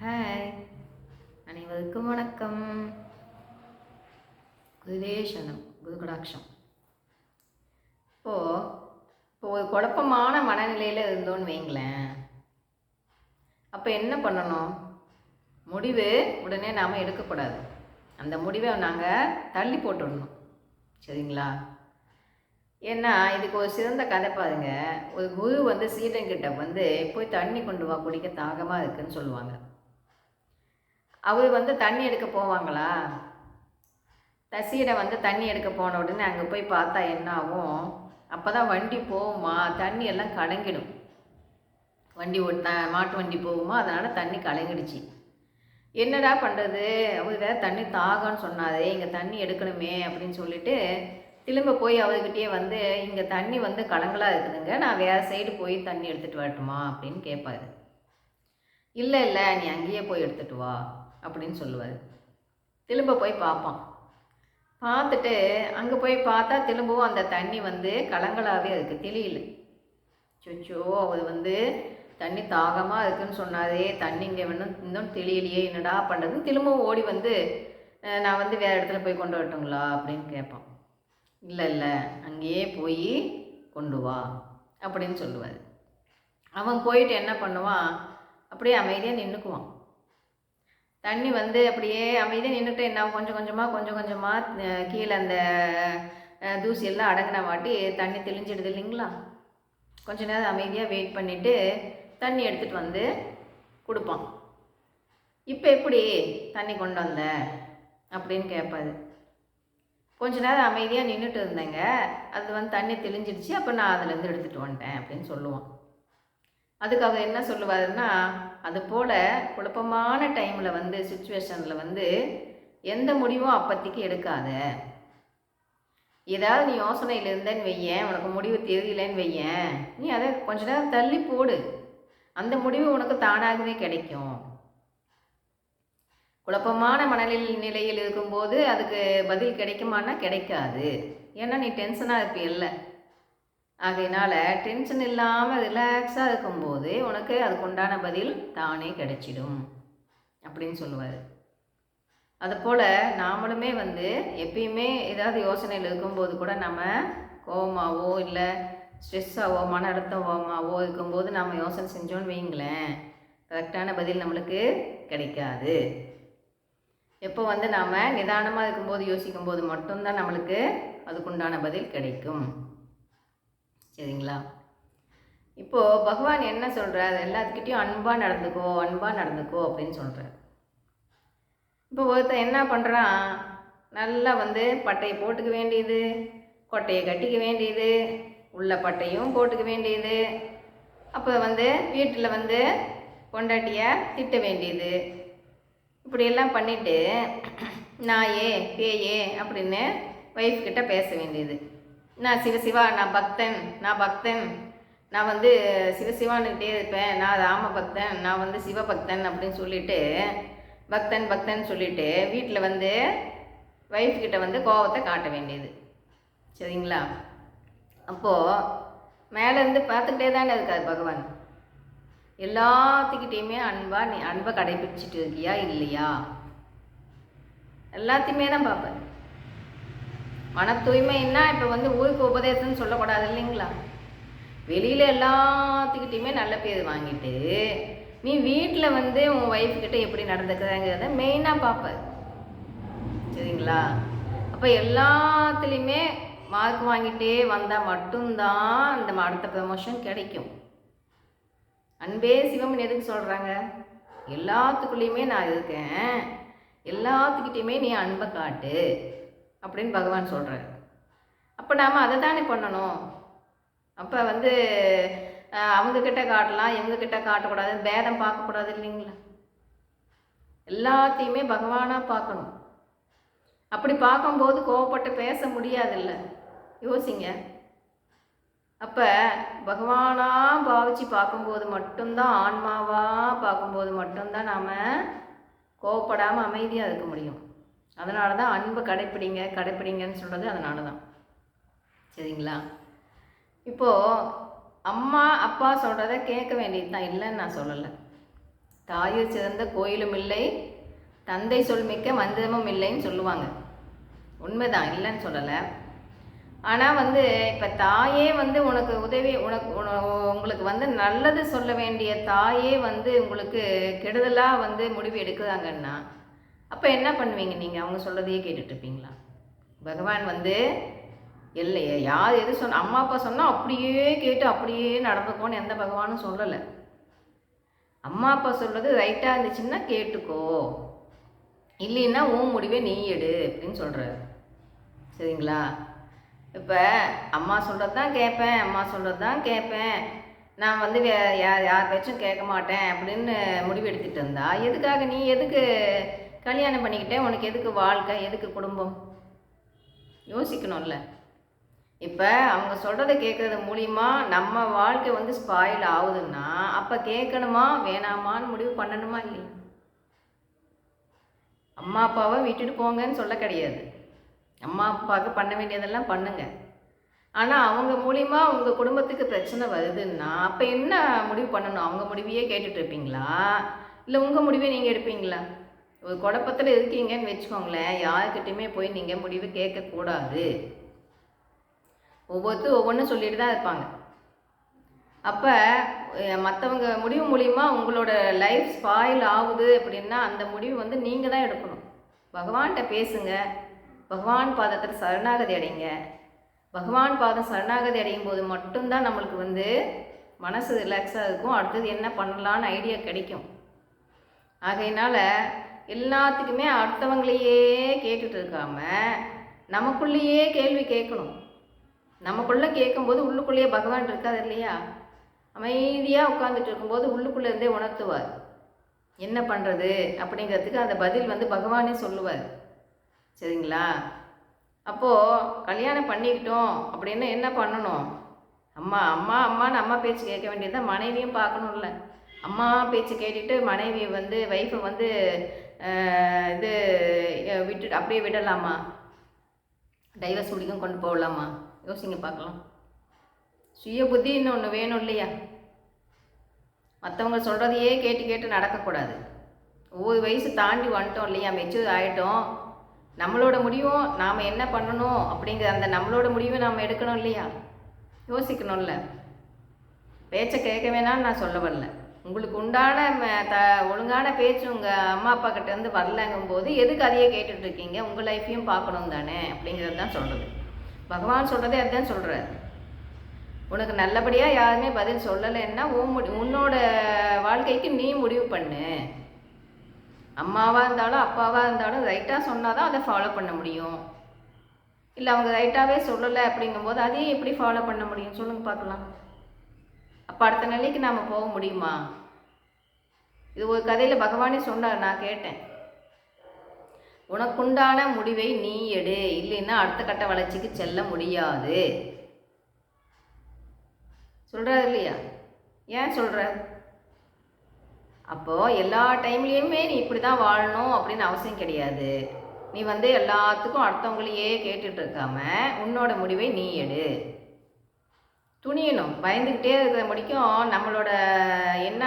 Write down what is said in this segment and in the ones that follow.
Hi, அனைவருக்கும் வணக்கம். குருதேசனம் குருகடாட்சம். இப்போ ஒரு குழப்பமான மனநிலையில் இருந்தோன்னு வைங்களேன். அப்போ என்ன பண்ணணும்? முடிவு உடனே நாம் எடுக்கக்கூடாது. அந்த முடிவை நாங்கள் தள்ளி போட்டுடணும். சரிங்களா? ஏன்னா இதுக்கு ஒரு சிறந்த கதை பாருங்க. ஒரு குரு சீடன்கிட்ட போய் தண்ணி கொண்டு வா, குடிக்க தாகமாக இருக்குன்னு சொல்லுவாங்க. அவர் தண்ணி எடுக்க போவாங்களா? சீடை தண்ணி எடுக்க போன உடனே அங்கே போய் பார்த்தா என்ன ஆகும்? அப்போ தான் வண்டி போகுமா, தண்ணி எல்லாம் கலங்கிடும். வண்டி மாட்டு வண்டி போகுமா, அதனால் தண்ணி கலங்கிடுச்சு. என்னடா பண்ணுறது? அவர் வேறு தண்ணி தாகம்னு சொன்னாரே, இங்கே தண்ணி எடுக்கணுமே அப்படின்னு சொல்லிட்டு திரும்ப போய் அவர்கிட்டயே இங்கே தண்ணி கலங்கலாக இருக்குதுங்க, நான் வேறு சைடு போய் தண்ணி எடுத்துகிட்டு வரட்டுமா அப்படின்னு கேட்பாரு. இல்லை இல்லை, நீ அங்கேயே போய் எடுத்துகிட்டு வா அப்படின்னு சொல்லுவார். திரும்ப போய் பார்ப்பான். பார்த்துட்டு அங்கே போய் பார்த்தா திரும்பவும் அந்த தண்ணி கலங்களாகவே இருக்குது, தெளியல. சொச்சோ, அவர் தண்ணி தாகமாக இருக்குதுன்னு சொன்னாரே, தண்ணி இங்கே இன்னும் தெளியலையே, என்னடா பண்ணுறது? திரும்பவும் ஓடி நான் வேறு இடத்துல போய் கொண்டு வரட்டுங்களா அப்படின்னு கேட்பான். இல்லை இல்லை, அங்கேயே போய் கொண்டு வா அப்படின்னு சொல்லுவார். அவன் போயிட்டு என்ன பண்ணுவான்? அப்படியே அமைதியாக நின்றுக்குவான். தண்ணி அப்படியே அமைதியாக நின்றுட்டு என்ன கொஞ்சம் கொஞ்சமாக கீழே அந்த தூசியெல்லாம் அடங்கின வாட்டி தண்ணி தெளிஞ்சிடுது இல்லைங்களா? கொஞ்ச நேரம் அமைதியாக வெயிட் பண்ணிவிட்டு தண்ணி எடுத்துகிட்டு கொடுப்பான். இப்போ எப்படி தண்ணி கொண்டு வந்த அப்படின்னு கேட்பாரு. கொஞ்ச நேரம் அமைதியாக நின்றுட்டு இருந்தேங்க, அது தண்ணி தெளிஞ்சிடுச்சு, அப்போ நான் அதுலேருந்து எடுத்துகிட்டு வந்துட்டேன் அப்படின்னு சொல்லுவான். அதுக்கு அவர் என்ன சொல்லுவாருன்னா, அது போல் குழப்பமான டைமில் சுச்சுவேஷனில் எந்த முடிவும் அப்போதைக்கு எடுக்காத. ஏதாவது நீ யோசனையில் இருந்தேன்னு வையேன், உனக்கு முடிவு தெரியலேன்னு வையேன், நீ அதை கொஞ்ச நேரம் தள்ளி போடு, அந்த முடிவு உனக்கு தானாகவே கிடைக்கும். குழப்பமான நிலையில் இருக்கும்போது அதுக்கு பதில் கிடைக்குமானா கிடைக்காது. ஏன்னா நீ டென்ஷனாக இருப்பியல்ல. ஆகையினால டென்ஷன் இல்லாமல் ரிலாக்ஸாக இருக்கும்போது உனக்கு அதுக்கு உண்டான பதில் தானே கிடைச்சிடும் அப்படின்னு சொல்லுவார். அதுபோல் நாமளுமே எப்பயுமே ஏதாவது யோசனையில் இருக்கும்போது கூட நம்ம கோபமாகவோ இல்லை ஸ்ட்ரெஸ்ஸாவோ மன அழுத்தமாகவோ இருக்கும்போது நம்ம யோசனை செஞ்சோன்னு வைங்களேன், கரெக்டான பதில் நம்மளுக்கு கிடைக்காது. எப்போ நாம் நிதானமாக இருக்கும்போது யோசிக்கும்போது மட்டும்தான் நம்மளுக்கு அதுக்குண்டான பதில் கிடைக்கும். சரிங்களா? இப்போது பகவான் என்ன சொல்கிறார்? எல்லாத்துக்கிட்டையும் அன்பாக நடந்துக்கோ அப்படின்னு சொல்கிறார். இப்போ ஒருத்தர் என்ன பண்ணுறான்? நல்லா பட்டையை போட்டுக்க வேண்டியது, கொட்டையை கட்டிக்க வேண்டியது, உள்ள பட்டையும் போட்டுக்க வேண்டியது, அப்போ வீட்டில் பொண்டாட்டியை திட்ட வேண்டியது, இப்படியெல்லாம் பண்ணிவிட்டு நாயே பேயே அப்படின்னு ஒய்ஃப் கிட்ட பேச வேண்டியது. நான் சிவசிவா, நான் பக்தன், நான் சிவசிவான்னுக்கிட்டே இருப்பேன், நான் ராம பக்தன், நான் சிவபக்தன் அப்படின்னு சொல்லிட்டு பக்தன் சொல்லிட்டு வீட்டில் ஒய்ஃப் கிட்ட கோபத்தை காட்ட வேண்டியது. சரிங்களா? அப்போது மேலேருந்து பார்த்துக்கிட்டே தானே இருக்காது பகவான். எல்லாத்துக்கிட்டேயுமே நீ அன்பை கடைபிடிச்சிட்டு இருக்கியா இல்லையா? எல்லாத்தையுமே தான் பார்ப்பேன். மன தூய்மைன்னா இப்போ ஊருக்கு உபதேசம்னு சொல்லக்கூடாது இல்லைங்களா? வெளியில் எல்லாத்துக்கிட்டையுமே நல்ல பேர் வாங்கிட்டு நீ வீட்டில் உன் ஒய்ஃப்கிட்ட எப்படி நடந்துக்கிறங்கிறத மெயினாக பார்ப்பேன். சரிங்களா? அப்போ எல்லாத்துலேயுமே மார்க் வாங்கிட்டே வந்தால் மட்டும்தான் அந்த அடுத்த ப்ரமோஷன் கிடைக்கும். அன்பே சிவம்னு எதுக்கு சொல்கிறாங்க? எல்லாத்துக்குள்ளேயுமே நான் இருக்கேன், எல்லாத்துக்கிட்டையுமே நீ அன்பை காட்டு அப்படின்னு பகவான் சொல்கிறார். அப்போ நாம் அதை தானே பண்ணணும். அப்போ அவங்கக்கிட்ட காட்டலாம், இவங்கக்கிட்ட காட்டக்கூடாது, பேதம் பார்க்கக்கூடாது இல்லைங்களா? எல்லாத்தையுமே பகவானாக பார்க்கணும். அப்படி பார்க்கும்போது கோவப்பட்டு பேச முடியாதில்ல. யோசிங்க. அப்போ பகவானாக பாவிச்சு பார்க்கும்போது மட்டும்தான், ஆன்மாவாக பார்க்கும்போது மட்டும்தான் நாம் கோவப்படாமல் அமைதியாக இருக்க முடியும். அதனால தான் அன்பை கடைப்பிடிங்கன்னு சொல்கிறது அதனால தான். சரிங்களா? இப்போது அம்மா அப்பா சொல்கிறத கேட்க வேண்டியது தான், இல்லைன்னு நான் சொல்லலை. தாயில் சிறந்த கோயிலும் இல்லை, தந்தை சொல் மிக்க மந்திரமும் இல்லைன்னு சொல்லுவாங்க. உண்மைதான், இல்லைன்னு சொல்லலை. ஆனால் வந்து இப்போ தாயே வந்து உனக்கு உதவி உங்களுக்கு வந்து நல்லது சொல்ல வேண்டிய தாயே வந்து உங்களுக்கு கெடுதலாக வந்து முடிவு எடுக்கிறாங்கன்னா அப்போ என்ன பண்ணுவீங்க நீங்கள்? அவங்க சொல்கிறதையே கேட்டுட்ருப்பீங்களா? பகவான் வந்து இல்லையே, யார் எது அம்மா அப்பா சொன்னால் அப்படியே கேட்டு அப்படியே நடந்துக்கோன்னு எந்த பகவானும் சொல்லலை. அம்மா அப்பா சொல்கிறது ரைட்டாக இருந்துச்சுன்னா கேட்டுக்கோ, இல்லைன்னா உன் முடிவை நீ எடு அப்படின்னு சொல்கிறார். சரிங்களா? இப்போ அம்மா சொல்கிறது தான் கேட்பேன், அம்மா சொல்கிறது தான் கேட்பேன், நான் வந்து யார் பேச்சும் கேட்க மாட்டேன் அப்படின்னு முடிவு எடுத்துகிட்டு இருந்தா எதுக்காக நீ எதுக்கு கல்யாணம் பண்ணிக்கிட்டே? உனக்கு எதுக்கு வாழ்க்கை, எதுக்கு குடும்பம்? யோசிக்கணும்ல. இப்போ அவங்க சொல்கிறத கேட்குறது மூலிமா நம்ம வாழ்க்கை வந்து ஸ்பாயில் ஆகுதுன்னா அப்போ கேட்கணுமா வேணாமான்னு முடிவு பண்ணணுமா இல்லையா? அம்மா அப்பாவை விட்டுட்டு போங்கன்னு சொல்ல கிடையாது. அம்மா அப்பாவுக்கு பண்ண வேண்டியதெல்லாம் பண்ணுங்க. ஆனால் அவங்க மூலிமா உங்கள் குடும்பத்துக்கு பிரச்சனை வருதுன்னா அப்போ என்ன முடிவு பண்ணணும்? அவங்க முடிவையே கேட்டுட்டு இருப்பீங்களா, இல்லை உங்கள் முடிவை நீங்கள் எடுப்பீங்களா? ஒரு குழப்பத்தில் இருக்கீங்கன்னு வச்சுக்கோங்களேன், யாருக்கிட்டையுமே போய் நீங்கள் முடிவு கேட்கக்கூடாது. ஒவ்வொன்றும் சொல்லிட்டு தான் இருப்பாங்க. அப்போ மற்றவங்க முடிவு மூலிமா உங்களோட லைஃப் ஸ்பாயில் ஆகுது அப்படின்னா அந்த முடிவு வந்து நீங்கள் தான் எடுக்கணும். பகவான்கிட்ட பேசுங்க, பகவான் பாதத்தில் சரணாகதி அடைங்க. பகவான் பாதம் சரணாகதி அடையும் போது மட்டும்தான் நம்மளுக்கு வந்து மனசு ரிலாக்ஸாக இருக்கும். அடுத்தது என்ன பண்ணலான்னு ஐடியா கிடைக்கும். ஆகையினால எல்லாத்துக்குமே அடுத்தவங்களையே கேட்டுட்டு இருக்காம நமக்குள்ளேயே கேள்வி கேட்கணும். நமக்குள்ளே கேட்கும்போது உள்ளுக்குள்ளேயே பகவான் இருக்காது இல்லையா? அமைதியாக உட்காந்துட்டு இருக்கும்போது உள்ளுக்குள்ளே இருந்தே உணர்த்துவார் என்ன பண்ணுறது அப்படிங்கிறதுக்கு. அந்த பதில் வந்து பகவானே சொல்லுவார். சரிங்களா? அப்போது கல்யாணம் பண்ணிக்கிட்டோம் அப்படின்னா என்ன பண்ணணும்? அம்மான்னு அம்மா பேச்சு கேட்க வேண்டியது மனைவியும் பார்க்கணும்ல. அம்மா பேச்சு கேட்டுட்டு மனைவி வந்து வைஃபை வந்து இது விட்டு அப்படியே விடலாமா? டைவர்ஸ் முடிக்கும் கொண்டு போகலாமா? யோசிங்க பார்க்கலாம். சுய புத்தின்னு ஒன்று வேணும் இல்லையா? மற்றவங்க சொல்கிறதையே கேட்டு கேட்டு நடக்கக்கூடாது. ஒவ்வொரு வயசு தாண்டி வந்துட்டோம் இல்லையா, மெச்சூர் ஆகிட்டோம். நம்மளோட முடிவும் நாம் என்ன பண்ணணும் அப்படிங்கிற அந்த நம்மளோட முடிவை நாம் எடுக்கணும் இல்லையா? யோசிக்கணும்ல. பேச்சை கேட்க வேணான்னு நான் சொல்ல வரல. உங்களுக்கு உண்டான ஒழுங்கான பேச்சு உங்கள் அம்மா அப்பா கிட்டேருந்து வரலங்கும்போது எதுக்கு அதையே கேட்டுட்ருக்கீங்க? உங்கள் லைஃப்பையும் பார்க்கணும் தானே அப்படிங்கிறது தான் சொல்கிறது. பகவான் சொல்கிறதே அதுதான் சொல்கிறார். உனக்கு நல்லபடியாக யாருமே பதில் சொல்லலைன்னா உன்னோட வாழ்க்கைக்கு நீ முடிவு பண்ணு. அம்மாவாக இருந்தாலும் அப்பாவாக இருந்தாலும் ரைட்டாக சொன்னால் தான் அதை ஃபாலோ பண்ண முடியும். இல்லை அவங்க ரைட்டாகவே சொல்லலை அப்படிங்கும்போது அதையும் எப்படி ஃபாலோ பண்ண முடியும் சொல்லுங்கள் பார்க்கலாம். அப்போ அடுத்த நிலைக்கு நாம் போக முடியுமா? இது ஒரு கதையில் பகவானே சொன்னார், நான் கேட்டேன். உனக்குண்டான முடிவை நீ எடு, இல்லைன்னா அடுத்த கட்ட வளர்ச்சிக்கு செல்ல முடியாது சொல்கிறார் இல்லையா? ஏன் சொல்கிறார்? அப்போது எல்லா டைம்லேயுமே நீ இப்படி தான் வாழணும் அப்படின்னு அவசியம் கிடையாது. நீ வந்து எல்லாத்துக்கும் அடுத்தவங்களையே கேட்டுட்டு இருக்காம உன்னோட முடிவை நீ எடு. துணியணும். பயந்துக்கிட்டே இருக்கிற முடிக்கும் நம்மளோட என்ன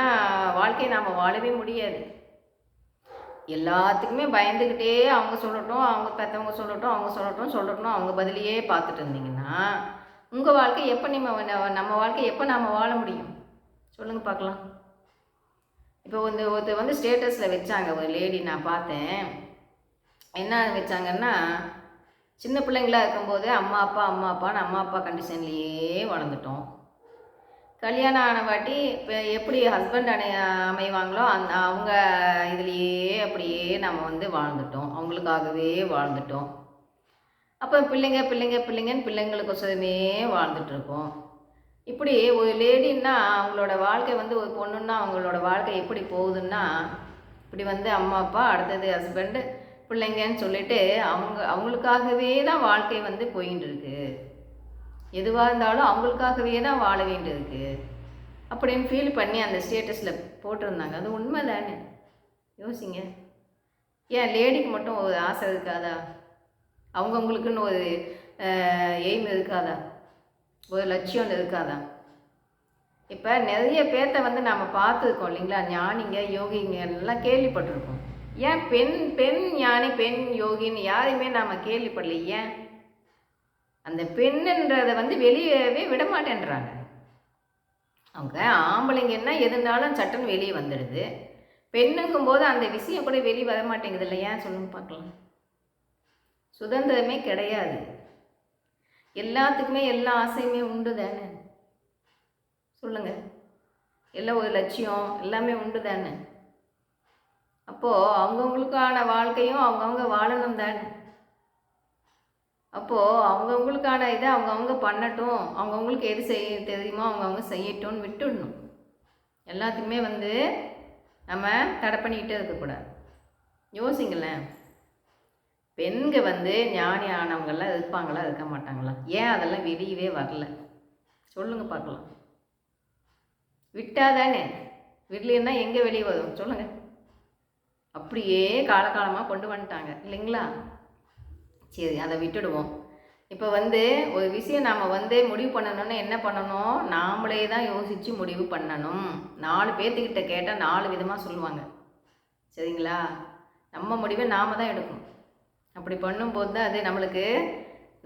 வாழ்க்கையை நாம் வாழவே முடியாது. எல்லாத்துக்குமே பயந்துக்கிட்டே அவங்க சொல்லட்டும், அவங்க பெற்றவங்க சொல்லட்டும் அவங்க பதிலையே பார்த்துட்டு இருந்தீங்கன்னா உங்கள் வாழ்க்கை எப்போ நம்ம வாழ்க்கை எப்போ நாம் வாழ முடியும் சொல்லுங்கள் பார்க்கலாம். இப்போ ஒருத்தர் வந்து ஸ்டேட்டஸில் வச்சாங்க, ஒரு லேடி நான் பார்த்தேன். என்ன வச்சாங்கன்னா, சின்ன பிள்ளைங்களாக இருக்கும்போது அம்மா அப்பா கண்டிஷன்லேயே வளர்ந்துட்டோம். கல்யாணம் ஆன வாட்டி இப்போ எப்படி ஹஸ்பண்ட் அமைவாங்களோ அவங்க இதுலேயே அப்படியே நம்ம வந்து வாழ்ந்துட்டோம், அவங்களுக்காகவே வாழ்ந்துட்டோம். அப்போ பிள்ளைங்கன்னு பிள்ளைங்களுக்கொசரமே வாழ்ந்துட்டுருக்கோம். இப்படி ஒரு லேடின்னா அவங்களோட வாழ்க்கை வந்து ஒரு பொண்ணுன்னா அவங்களோட வாழ்க்கை எப்படி போகுதுன்னா, இப்படி வந்து அம்மா அப்பா, அடுத்தது ஹஸ்பண்டு, பிள்ளைங்கன்னு சொல்லிட்டு அவங்களுக்காகவே தான் வாழ்க்கை வந்து போயின்னு இருக்கு. எதுவாக இருந்தாலும் அவங்களுக்காகவே தான் வாழ வேண்டியிருக்கு அப்படின்னு ஃபீல் பண்ணி அந்த ஸ்டேட்டஸில் போட்டிருந்தாங்க. அது உண்மை தானே? யோசிங்க. ஏன் லேடிக்கு மட்டும் ஒரு ஆசை இருக்காதா? அவங்கவுங்களுக்குன்னு ஒரு எய்ம் இருக்காதா? ஒரு லட்சியம் இருக்காதா? இப்போ நிறைய பேர்த்த வந்து நாம் பார்த்துருக்கோம் இல்லைங்களா, ஞானிங்க யோகிங்க எல்லாம் கேள்விப்பட்டிருக்கோம். ஏன் பெண் பெண் ஞானி பெண் யோகின்னு யாரையுமே நாம் கேள்விப்படல? ஏன் அந்த பெண்ணுன்றதை வந்து வெளியவே விட மாட்டேன்றாங்க. அவங்க ஆம்பளைங்கன்னா எதுனாலும் சட்டுன்னு வெளியே வந்துடுது. பெண்ணுங்கும் போது அந்த விஷயம் கூட வெளியே வர மாட்டேங்குது இல்லை? ஏன் சொல்லுங்க பார்க்கலாம். சுதந்திரமே கிடையாது. எல்லாத்துக்குமே எல்லா ஆசையுமே உண்டு தானே? சொல்லுங்க. எல்லாம் ஒரு லட்சியம் எல்லாமே உண்டு தானே? அப்போது அவங்கவுங்களுக்கான வாழ்க்கையும் அவங்கவுங்க வாழணும் தானே? அப்போது அவங்கவுங்களுக்கான இதை அவங்கவுங்க பண்ணட்டும், அவங்கவுங்களுக்கு எது செய்ய தெரியுமோ அவங்கவுங்க செய்யட்டும்னு விட்டுடணும். எல்லாத்துக்குமே வந்து நம்ம தடை பண்ணிக்கிட்டே இருக்கக்கூடாது. யோசிங்களேன், பெண்க வந்து ஞானி ஆனவங்கெல்லாம் இருப்பாங்களா இருக்க மாட்டாங்களா? ஏன் அதெல்லாம் வெளியவே வரல? சொல்லுங்கள் பார்க்கலாம். விட்டாதானே, விடலைன்னா எங்கே வெளியே வரும் சொல்லுங்கள்? அப்படியே காலகாலமாக கொண்டு வந்துட்டாங்க இல்லைங்களா? சரி, அதை விட்டுடுவோம். இப்போ வந்து ஒரு விஷயம் நாம் வந்து முடிவு பண்ணணும்னு என்ன பண்ணணும்? நாமளே தான் யோசித்து முடிவு பண்ணணும். 4 பேர்த்துக்கிட்ட கேட்டால் 4 விதமாக சொல்லுவாங்க. சரிங்களா? நம்ம முடிவை நாம் தான் எடுக்கணும். அப்படி பண்ணும்போது தான் அது நம்மளுக்கு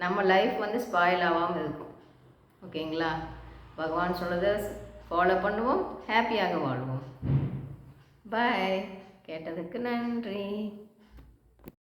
நம்ம லைஃப் வந்து ஸ்பாயில் ஆகாமல் இருக்கும். ஓகேங்களா? பகவான் சொல்கிறத ஃபாலோ பண்ணுவோம், ஹாப்பியாக வாழ்வோம். பாய். கேட்டதுக்கு நன்றி.